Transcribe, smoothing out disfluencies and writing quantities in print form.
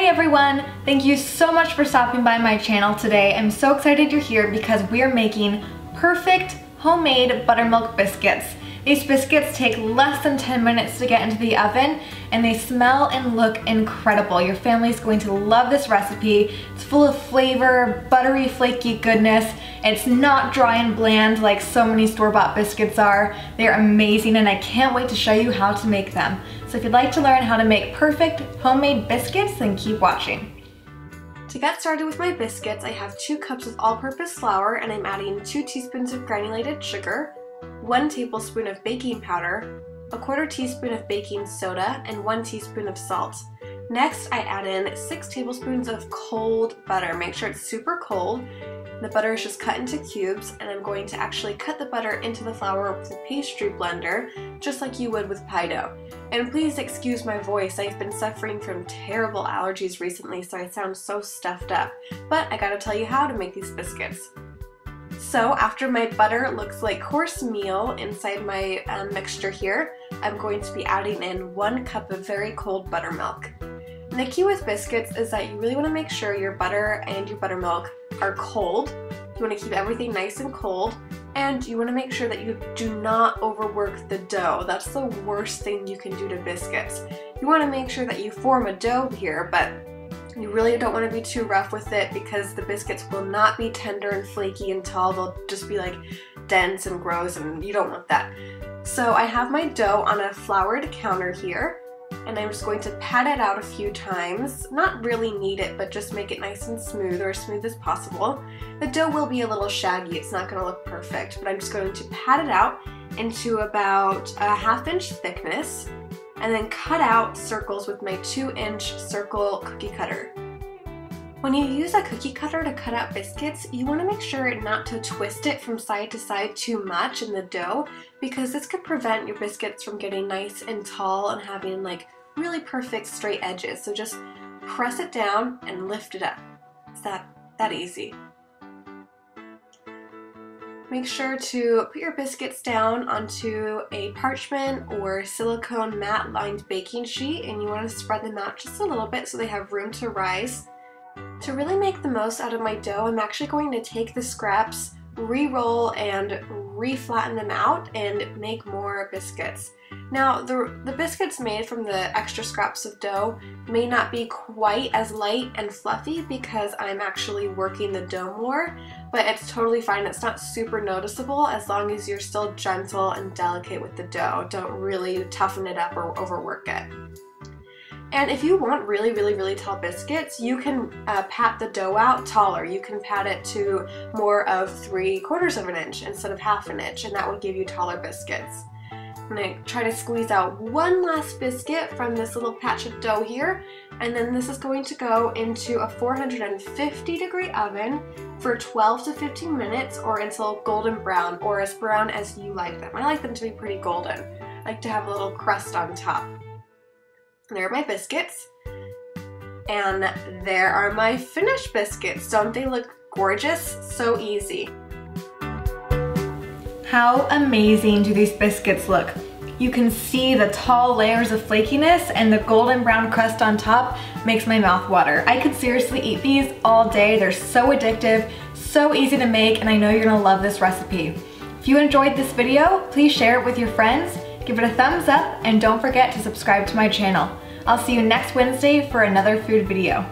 everyone! Thank you so much for stopping by my channel today. I'm so excited you're here because we are making perfect homemade buttermilk biscuits. These biscuits take less than 10 minutes to get into the oven and they smell and look incredible. Your family's going to love this recipe. It's full of flavor, buttery, flaky goodness. It's not dry and bland like so many store-bought biscuits are. They're amazing and I can't wait to show you how to make them. So if you'd like to learn how to make perfect homemade biscuits, then keep watching. To get started with my biscuits, I have 2 cups of all-purpose flour and I'm adding 2 teaspoons of granulated sugar, 1 tablespoon of baking powder, 1/4 teaspoon of baking soda, and 1 teaspoon of salt. Next, I add in 6 tablespoons of cold butter. Make sure it's super cold. The butter is just cut into cubes, and I'm going to actually cut the butter into the flour with a pastry blender, just like you would with pie dough. And please excuse my voice, I've been suffering from terrible allergies recently, so I sound so stuffed up. But I gotta tell you how to make these biscuits. So after my butter looks like coarse meal inside my mixture here, I'm going to be adding in 1 cup of very cold buttermilk. And the key with biscuits is that you really want to make sure your butter and your buttermilk are cold. You want to keep everything nice and cold, and you want to make sure that you do not overwork the dough. That's the worst thing you can do to biscuits. You want to make sure that you form a dough here, but you really don't want to be too rough with it because the biscuits will not be tender and flaky and tall. They'll just be like dense and gross, and you don't want that. So I have my dough on a floured counter here, and I'm just going to pat it out a few times. Not really knead it, but just make it nice and smooth, or as smooth as possible. The dough will be a little shaggy. It's not going to look perfect, but I'm just going to pat it out into about a 1/2 inch thickness, and then cut out circles with my 2-inch circle cookie cutter. When you use a cookie cutter to cut out biscuits, you want to make sure not to twist it from side to side too much in the dough, because this could prevent your biscuits from getting nice and tall and having like really perfect straight edges. So just press it down and lift it up. It's that easy. Make sure to put your biscuits down onto a parchment or silicone mat lined baking sheet, and you want to spread them out just a little bit so they have room to rise. To really make the most out of my dough, I'm actually going to take the scraps, re-roll and re-flatten them out and make more biscuits. Now the biscuits made from the extra scraps of dough may not be quite as light and fluffy because I'm actually working the dough more, but it's totally fine. It's not super noticeable as long as you're still gentle and delicate with the dough. Don't really toughen it up or overwork it. And if you want really tall biscuits, you can pat the dough out taller. You can pat it to more of 3/4 of an inch instead of 1/2 inch, and that would give you taller biscuits. I'm going to try to squeeze out one last biscuit from this little patch of dough here, and then this is going to go into a 450-degree oven for 12 to 15 minutes, or until golden brown, or as brown as you like them. I like them to be pretty golden. I like to have a little crust on top. There are my biscuits, and there are my finished biscuits. Don't they look gorgeous? So easy. How amazing do these biscuits look? You can see the tall layers of flakiness, and the golden brown crust on top makes my mouth water. I could seriously eat these all day. They're so addictive, so easy to make, and I know you're gonna love this recipe. If you enjoyed this video, please share it with your friends, give it a thumbs up, and don't forget to subscribe to my channel. I'll see you next Wednesday for another food video.